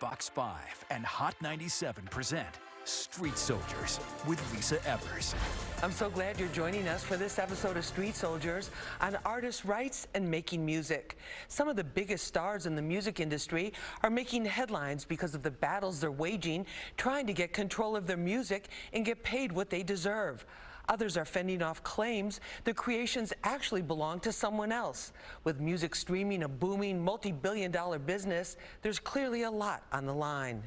Box 5 and Hot 97 present Street Soldiers with Lisa Evers. I'm so glad you're joining us for this episode of Street Soldiers on artists' rights and making music. Some of the biggest stars in the music industry are making headlines because of the battles they're waging, trying to get control of their music and get paid what they deserve. Others are fending off claims their creations actually belong to someone else. With music streaming a booming multi-billion-dollar business, there's clearly a lot on the line.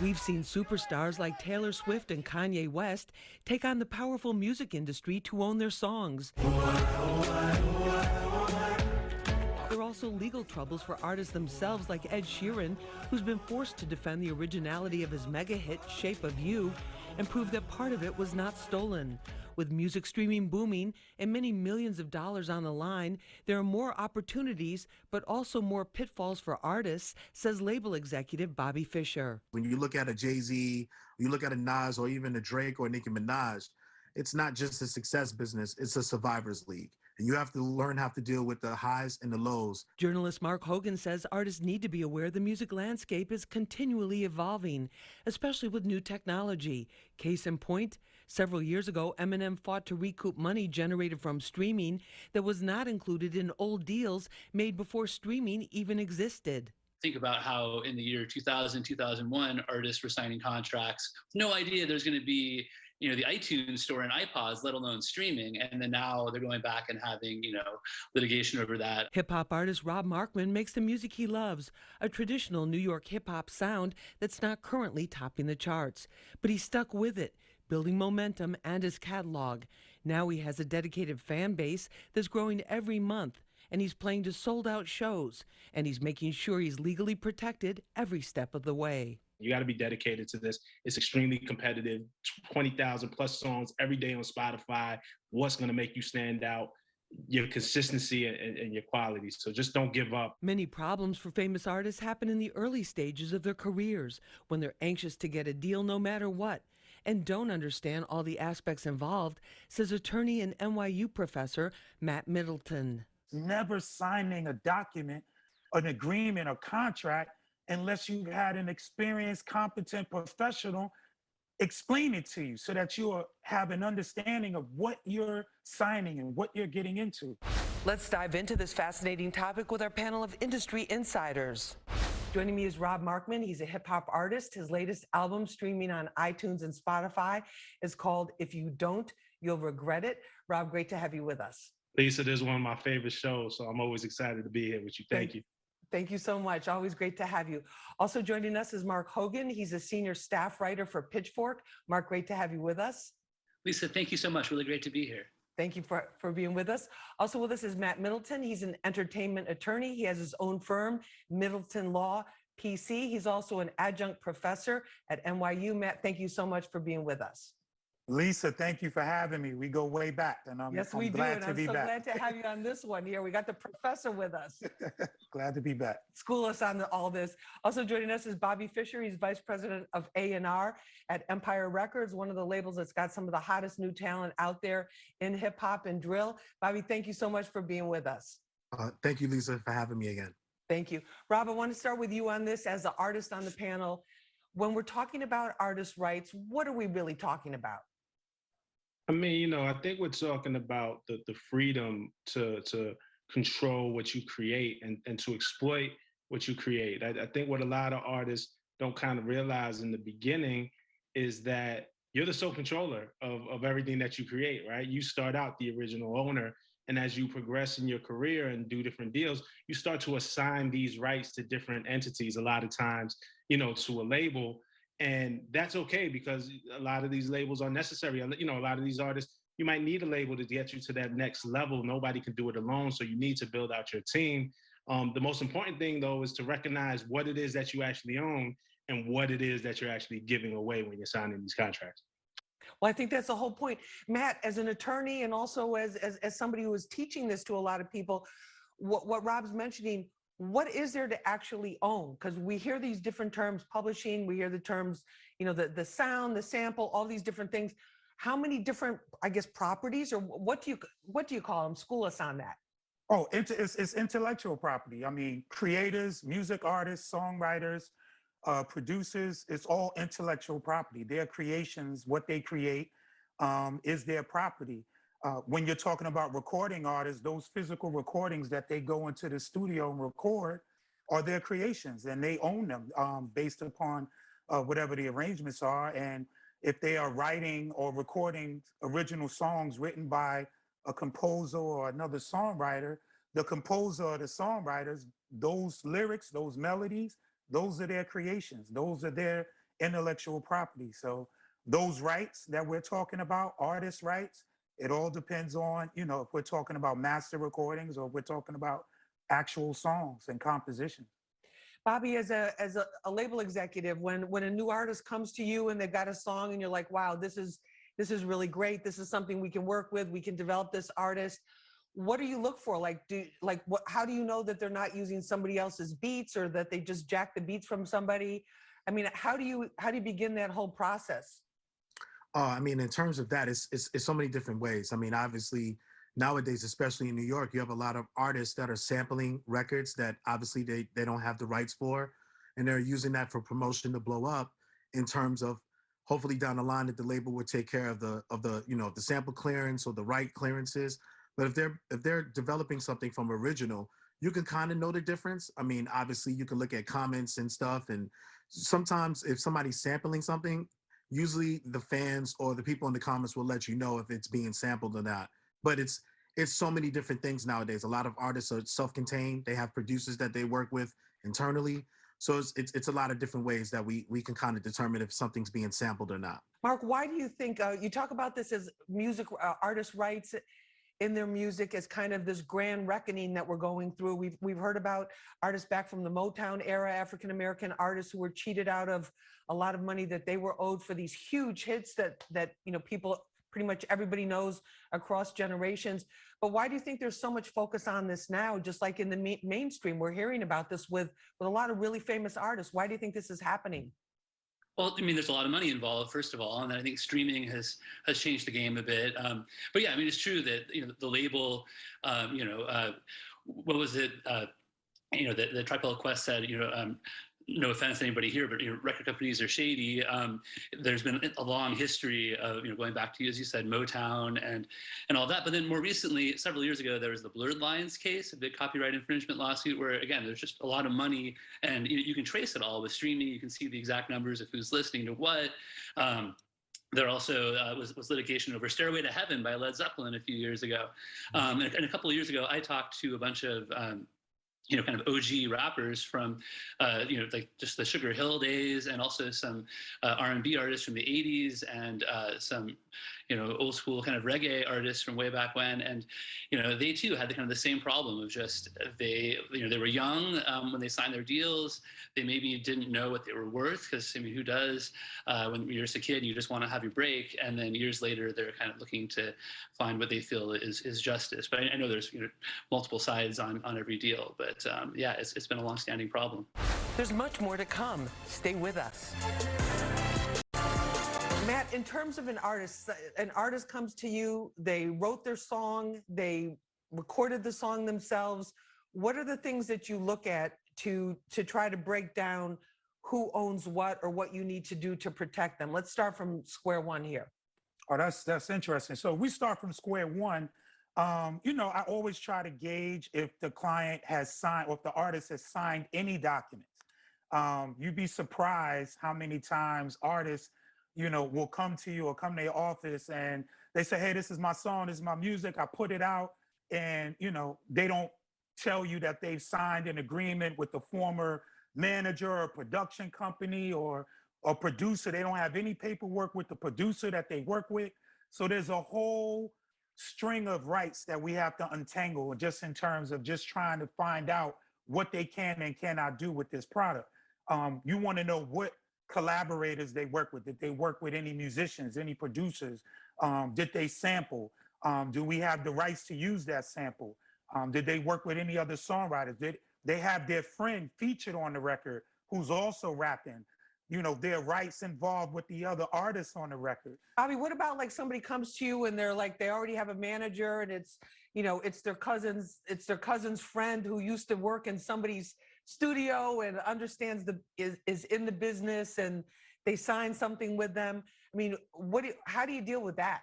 We've seen superstars like Taylor Swift and Kanye West take on the powerful music industry to own their songs. There are also legal troubles for artists themselves like Ed Sheeran, who's been forced to defend the originality of his mega hit Shape of You and prove that part of it was not stolen. With music streaming booming and many millions of dollars on the line, there are more opportunities, but also more pitfalls for artists, says label executive Bobby Fischer. When you look at a Jay-Z, you look at a Nas, or even a Drake or Nicki Minaj, it's not just a success business, it's a survivor's league. And you have to learn how to deal with the highs and the lows. Journalist Mark Hogan says artists need to be aware the music landscape is continually evolving, especially with new technology. Case in point, several years ago, Eminem fought to recoup money generated from streaming that was not included in old deals made before streaming even existed. Think about how in the year 2000, 2001, artists were signing contracts with no idea there's going to be, the iTunes store and iPods, let alone streaming. And then now they're going back and having, litigation over that. Hip-hop artist Rob Markman makes the music he loves, a traditional New York hip-hop sound that's not currently topping the charts. But he's stuck with it, building momentum and his catalog. Now he has a dedicated fan base that's growing every month, and he's playing to sold-out shows, and he's making sure he's legally protected every step of the way. You got to be dedicated to this. It's extremely competitive, 20,000 plus songs every day on Spotify. What's going to make you stand out? Your consistency and your quality. So just don't give up. Many problems for famous artists happen in the early stages of their careers when they're anxious to get a deal no matter what and don't understand all the aspects involved, says attorney and NYU professor Matt Middleton. Never signing a document, an agreement or contract unless you had an experienced, competent professional explain it to you so that you have an understanding of what you're signing and what you're getting into. Let's dive into this fascinating topic with our panel of industry insiders. Joining me is Rob Markman. He's a hip-hop artist. His latest album, streaming on iTunes and Spotify, is called If You Don't, You'll Regret It. Rob, great to have you with us. Lisa, this is one of my favorite shows, so I'm always excited to be here with you. Thank you. Thank you so much. Always great to have you. Also joining us is Mark Hogan. He's a senior staff writer for Pitchfork. Mark, great to have you with us. Lisa, thank you so much. Really great to be here. Thank you for being with us. Also with us is Matt Middleton. He's an entertainment attorney. He has his own firm, Middleton Law, PC. He's also an adjunct professor at NYU. Matt, thank you so much for being with us. Lisa, thank you for having me. We go way back, and I'm glad to be back. I'm so glad to have you on this one here. We got the professor with us. Glad to be back. School us on all this. Also joining us is Bobby Fischer. He's vice president of A&R at Empire Records, one of the labels that's got some of the hottest new talent out there in hip hop and drill. Bobby, thank you so much for being with us. Thank you, Lisa, for having me again. Thank you. Rob, I want to start with you on this as the artist on the panel. When we're talking about artist rights, what are we really talking about? I mean, I think we're talking about the freedom to control what you create and to exploit what you create. I think what a lot of artists don't kind of realize in the beginning is that you're the sole controller of everything that you create, right? You start out the original owner, and as you progress in your career and do different deals, you start to assign these rights to different entities, a lot of times, to a label. And that's okay because a lot of these labels are necessary. A lot of these artists, you might need a label to get you to that next level. Nobody can do it alone, so you need to build out your team. The most important thing, though, is to recognize what it is that you actually own and what it is that you're actually giving away when you're signing these contracts. Well, I think that's the whole point. Matt, as an attorney and also as somebody who is teaching this to a lot of people, what Rob's mentioning, what is there to actually own? Because we hear these different terms, publishing, we hear the terms, the sound, the sample, all these different things. How many different, properties, or what do you call them? School us on that. Oh, it's intellectual property. I mean, creators, music artists, songwriters, producers, it's all intellectual property. Their creations, what they create, is their property. When you're talking about recording artists, those physical recordings that they go into the studio and record are their creations, and they own them based upon whatever the arrangements are. And if they are writing or recording original songs written by a composer or another songwriter, the composer or the songwriters, those lyrics, those melodies, those are their creations. Those are their intellectual property. So those rights that we're talking about, artist rights, it all depends on, you know, if we're talking about master recordings or if we're talking about actual songs and compositions. Bobby, as a label executive, when a new artist comes to you and they've got a song and you're like, wow, this is really great. This is something we can work with. We can develop this artist. What do you look for? How do you know that they're not using somebody else's beats or that they just jack the beats from somebody? I mean, how do you begin that whole process? I mean, in terms of that, it's so many different ways. I mean, obviously nowadays, especially in New York, you have a lot of artists that are sampling records that obviously they don't have the rights for, and they're using that for promotion to blow up. In terms of hopefully down the line that the label would take care of the you know, the sample clearance or the right clearances. But if they're developing something from original, you can kind of know the difference. I mean, obviously you can look at comments and stuff, and sometimes if somebody's sampling something, usually the fans or the people in the comments will let you know if it's being sampled or not. But it's so many different things nowadays. A lot of artists are self-contained. They have producers that they work with internally. So it's a lot of different ways that we can kind of determine if something's being sampled or not. Mark, why do you think you talk about this as music artist rights in their music as kind of this grand reckoning that we're going through? We've heard about artists back from the Motown era, African American artists who were cheated out of a lot of money that they were owed for these huge hits that you know, people, pretty much everybody knows across generations. But why do you think there's so much focus on this now? Just like in the mainstream, we're hearing about this with a lot of really famous artists. Why do you think this is happening? Well, I mean, there's a lot of money involved, first of all, and I think streaming has changed the game a bit. But yeah, I mean, it's true that, you know, the label, what was it? The Triple Quest said, no offense to anybody here, but, you know, record companies are shady. There's been a long history of, you know, going back to, as you said, Motown and all that. But then more recently, several years ago, there was the Blurred Lines case, a big copyright infringement lawsuit where, again, there's just a lot of money, and you can trace it all with streaming. You can see the exact numbers of who's listening to what. There also was litigation over Stairway to Heaven by Led Zeppelin a few years ago. And a couple of years ago, I talked to a bunch of kind of OG rappers from, like just the Sugar Hill days, and also some R&B artists from the 80s, and some, old school kind of reggae artists from way back when. And, they too had the kind of the same problem of just, they were young when they signed their deals. They maybe didn't know what they were worth, because, I mean, who does when you're just a kid and you just want to have your break, and then years later they're kind of looking to find what they feel is justice. But I know there's multiple sides on every deal, but yeah, it's been a long-standing problem. There's much more to come. Stay with us. Matt, in terms of an artist comes to you, they wrote their song, they recorded the song themselves. What are the things that you look at to try to break down who owns what, or what you need to do to protect them? Let's start from square one here. Oh, that's interesting. So we start from square one. I always try to gauge if the client has signed, or if the artist has signed any documents. You'd be surprised how many times artists, will come to you or come to your office and they say, hey, this is my song, this is my music, I put it out. And, they don't tell you that they've signed an agreement with the former manager or production company or producer. They don't have any paperwork with the producer that they work with. So there's a whole string of rights that we have to untangle, just in terms of just trying to find out what they can and cannot do with this product. You want to know what collaborators they work with. Did they work with any musicians, any producers? Did they sample? Do we have the rights to use that sample? Did they work with any other songwriters? Did they have their friend featured on the record who's also rapping? Their rights involved with the other artists on the record. Bobby, what about like somebody comes to you and they're like, they already have a manager, and it's their cousin's friend who used to work in somebody's studio and understands is in the business and they sign something with them. I mean, how do you deal with that?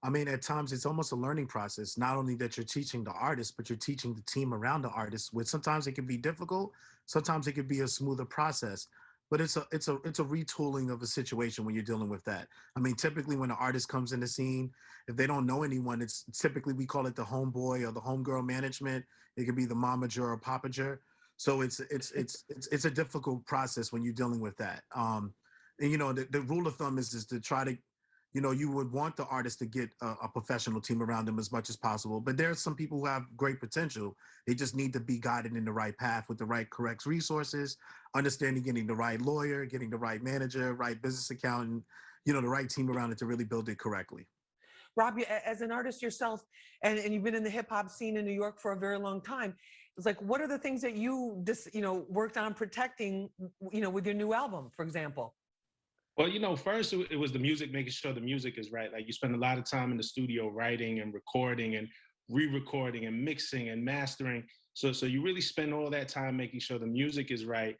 I mean, at times it's almost a learning process. Not only that you're teaching the artist, but you're teaching the team around the artist. Which sometimes it can be difficult, sometimes it could be a smoother process. But it's a retooling of a situation when you're dealing with that. I mean, typically when an artist comes in the scene, if they don't know anyone, it's typically we call it the homeboy or the homegirl management. It could be the momager or papager. So it's a difficult process when you're dealing with that. And the rule of thumb is to try to you would want the artist to get a professional team around them as much as possible. But there are some people who have great potential. They just need to be guided in the right path with the right correct resources, understanding getting the right lawyer, getting the right manager, right business accountant, the right team around it to really build it correctly. Rob, as an artist yourself, and you've been in the hip hop scene in New York for a very long time, it's like, what are the things that you worked on protecting, with your new album, for example? Well, first it was the music, making sure the music is right. Like you spend a lot of time in the studio writing and recording and re-recording and mixing and mastering. So you really spend all that time making sure the music is right,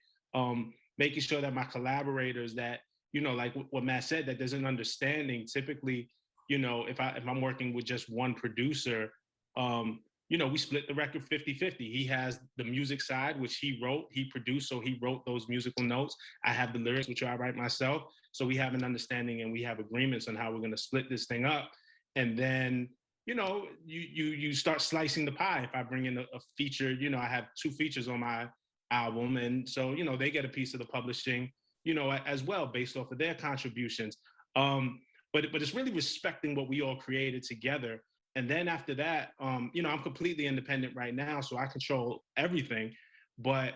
making sure that my collaborators that, like what Matt said, that there's an understanding. Typically, if I'm working with just one producer, we split the record 50-50. He has the music side, which he wrote, he produced, so he wrote those musical notes. I have the lyrics, which I write myself. So we have an understanding and we have agreements on how we're going to split this thing up. And then, you start slicing the pie. If I bring in a feature, I have 2 features on my album. And so, they get a piece of the publishing, as well, based off of their contributions. But it's really respecting what we all created together. And then after that, I'm completely independent right now, so I control everything. But,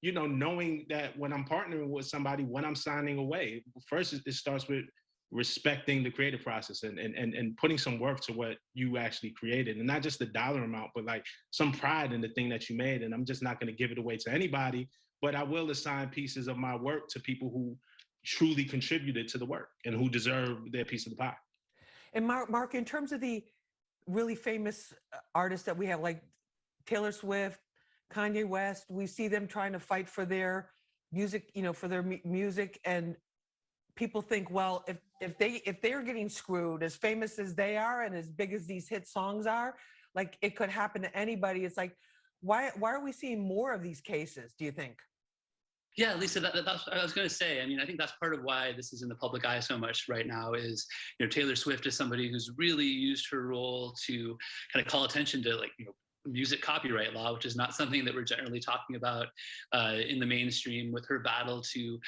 knowing that when I'm partnering with somebody, when I'm signing away, first it starts with respecting the creative process and putting some worth to what you actually created. And not just the dollar amount, but like some pride in the thing that you made. And I'm just not going to give it away to anybody, but I will assign pieces of my work to people who truly contributed to the work and who deserve their piece of the pie. And Mark, in terms of the really famous artists that we have, like Taylor Swift, Kanye West, we see them trying to fight for their music, for their music, and people think, well, if they're getting screwed, as famous as they are and as big as these hit songs are, like it could happen to anybody. It's like, why are we seeing more of these cases, do you think? Yeah, Lisa, that's what I was going to say. I mean, I think that's part of why this is in the public eye so much right now is, Taylor Swift is somebody who's really used her role to kind of call attention to music copyright law, which is not something that we're generally talking about in the mainstream, with her battle to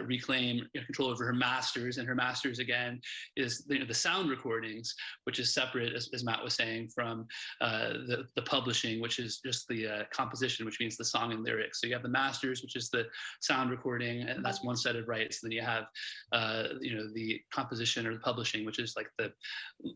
reclaim control over her masters. And her masters, again, is the sound recordings, which is separate, as Matt was saying, from the publishing, which is just the composition, which means the song and lyrics. So you have the masters, which is the sound recording, and that's one set of rights. Then you have the composition or the publishing, which is like the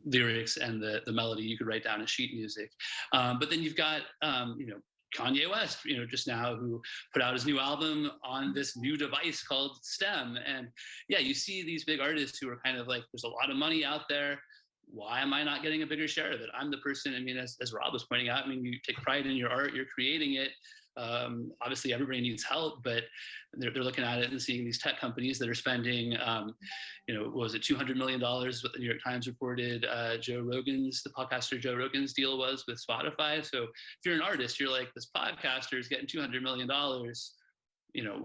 lyrics and the melody you could write down as sheet music. But then you've got Kanye West, just now, who put out his new album on this new device called STEM. And yeah, you see these big artists who are kind of like, there's a lot of money out there. Why am I not getting a bigger share of it? I'm the person, I mean, as Rob was pointing out, I mean, you take pride in your art, you're creating it. Obviously everybody needs help, but they're looking at it and seeing these tech companies that are spending, what was it, $200 million, what the New York Times reported the podcaster Joe Rogan's deal was with Spotify. So if you're an artist, you're like, this podcaster is getting $200 million,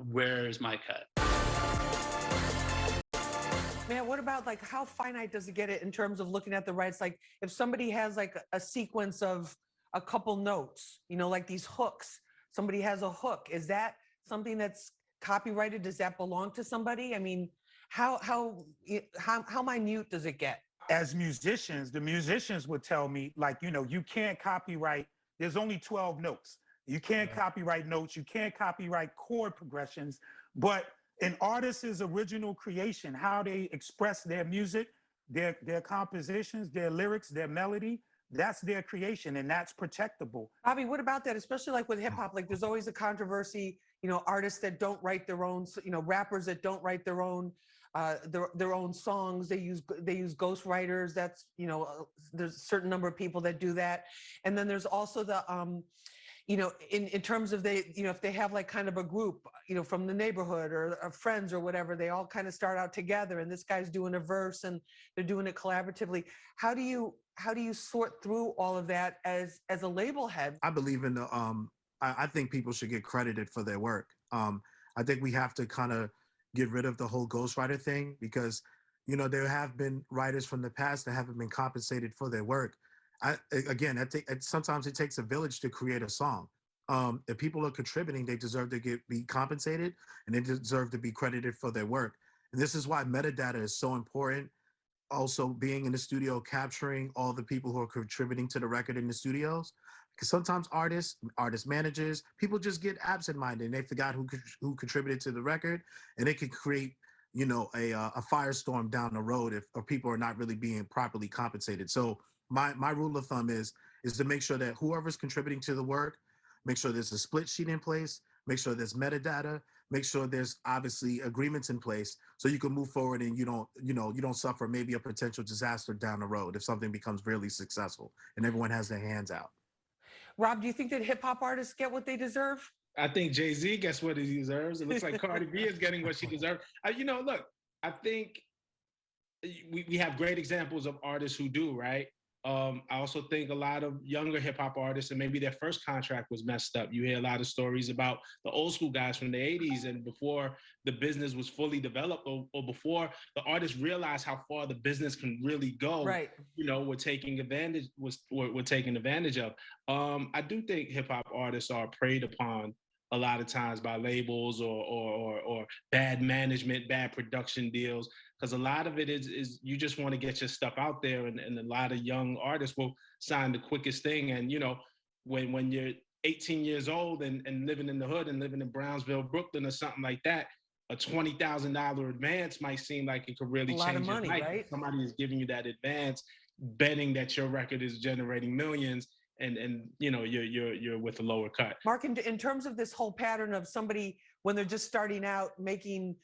where's my cut? Man, what about like how finite does it get it in terms of looking at the rights? Like if somebody has like a sequence of a couple notes, like these hooks, somebody has a hook. Is that something that's copyrighted? Does that belong to somebody? I mean, how minute does it get? As musicians, the musicians would tell me, like, you can't copyright. There's only 12 notes. You can't copyright notes. You can't copyright chord progressions. But an artist's original creation, how they express their music, their compositions, their lyrics, their melody, that's their creation, and that's protectable. Bobby, what about that? Especially like with hip hop, like there's always a controversy, artists that don't write their own, rappers that don't write their own songs. They use ghostwriters. That's, there's a certain number of people that do that. And then there's also the, in terms of if they have like kind of a group, from the neighborhood or friends or whatever, they all kind of start out together, and this guy's doing a verse and they're doing it collaboratively. How do you sort through all of that as a label head? I believe in the I think people should get credited for their work. I think we have to kind of get rid of the whole ghostwriter thing, because there have been writers from the past that haven't been compensated for their work. Again, sometimes it takes a village to create a song. If people are contributing, they deserve to be compensated, and they deserve to be credited for their work. And this is why metadata is so important. Also, being in the studio, capturing all the people who are contributing to the record in the studios, because sometimes artists, artist managers, people just get absent-minded and they forgot who contributed to the record, and it can create a firestorm down the road if people are not really being properly compensated. So my rule of thumb is to make sure that whoever's contributing to the work, make sure there's a split sheet in place, make sure there's metadata, make sure there's obviously agreements in place, so you can move forward and you don't suffer maybe a potential disaster down the road if something becomes really successful and everyone has their hands out. Rob, do you think that hip hop artists get what they deserve? I think Jay-Z gets what he deserves. It looks like Cardi B is getting what she deserves. Look, I think we have great examples of artists who do, right? I also think a lot of younger hip hop artists, and maybe their first contract was messed up. You hear a lot of stories about the old school guys from the 80s and before the business was fully developed, or before the artists realized how far the business can really go. Right. We're taking advantage of. I do think hip hop artists are preyed upon a lot of times by labels or bad management, bad production deals, because a lot of it is you just want to get your stuff out there, and a lot of young artists will sign the quickest thing. And when you're 18 years old and living in the hood and living in Brownsville, Brooklyn, or something like that, a $20,000 advance might seem like it could really change your life. Right? Somebody is giving you that advance, betting that your record is generating millions, and you're with a lower cut. Mark, in terms of this whole pattern of somebody when they're just starting out making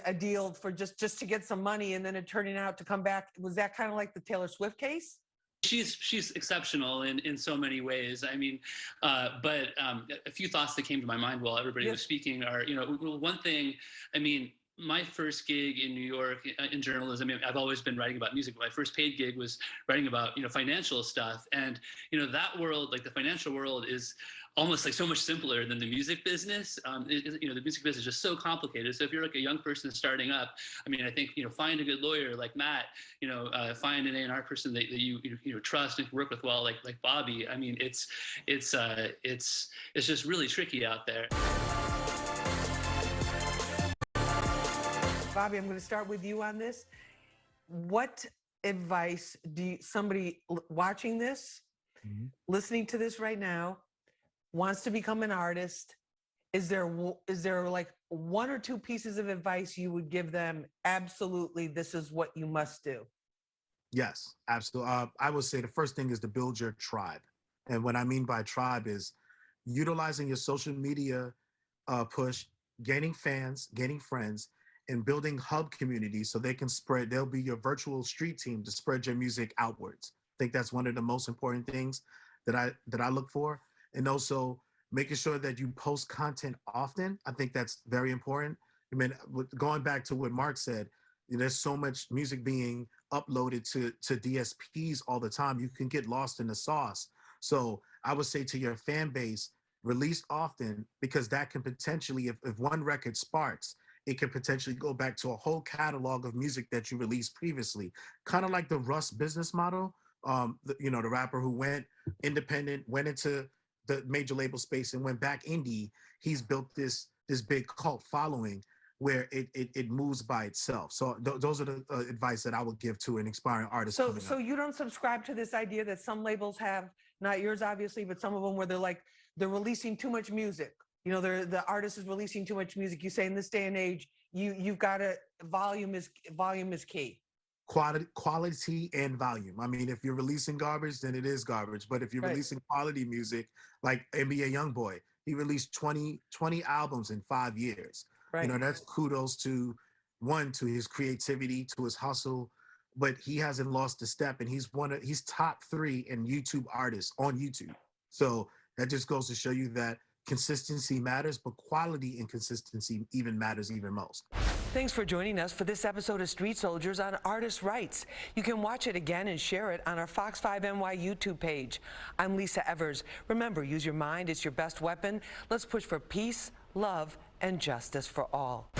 a deal for just to get some money, and then it turning out to come back, was that kind of like the Taylor Swift case? She's exceptional in so many ways. I mean, but a few thoughts that came to my mind while everybody was speaking are, one thing, I mean, my first gig in New York in journalism, I've always been writing about music, but my first paid gig was writing about, financial stuff. And, that world, like the financial world, is almost like so much simpler than the music business. The music business is just so complicated. So if you're like a young person starting up, I mean, I think, find a good lawyer like Matt, find an A&R person that you trust and work with well, like Bobby. I mean, it's just really tricky out there. Bobby, I'm going to start with you on this. What advice do somebody watching this, listening to this right now, wants to become an artist? Is there like one or two pieces of advice you would give them? Absolutely, this is what you must do. Yes, absolutely. I would say the first thing is to build your tribe. And what I mean by tribe is utilizing your social media push, gaining fans, gaining friends, and building hub communities so they'll be your virtual street team to spread your music outwards. I think that's one of the most important things that I look for. And also making sure that you post content often. I think that's very important. I mean, going back to what Mark said, there's so much music being uploaded to DSPs all the time. You can get lost in the sauce. So I would say to your fan base, release often, because that can potentially, if one record sparks, it could potentially go back to a whole catalog of music that you released previously. Kind of like the Russ business model. The rapper who went independent, went into the major label space and went back indie. He's built this big cult following where it moves by itself. So those are the advice that I would give to an aspiring artist. So you don't subscribe to this idea that some labels have, not yours obviously, but some of them, where they're releasing too much music. The artist is releasing too much music. You say in this day and age, you've got to volume is key. Quality and volume. I mean, if you're releasing garbage, then it is garbage. But if you're releasing quality music, like NBA YoungBoy, he released 20 albums in 5 years. Right. That's kudos to his creativity, to his hustle, but he hasn't lost a step, and he's top 3 in YouTube artists on YouTube. So That just goes to show you that consistency matters, but quality and consistency even matters even most. Thanks for joining us for this episode of Street Soldiers on Artists' Rights. You can watch it again and share it on our Fox 5 NY YouTube page. I'm Lisa Evers. Remember, use your mind, it's your best weapon. Let's push for peace, love, and justice for all.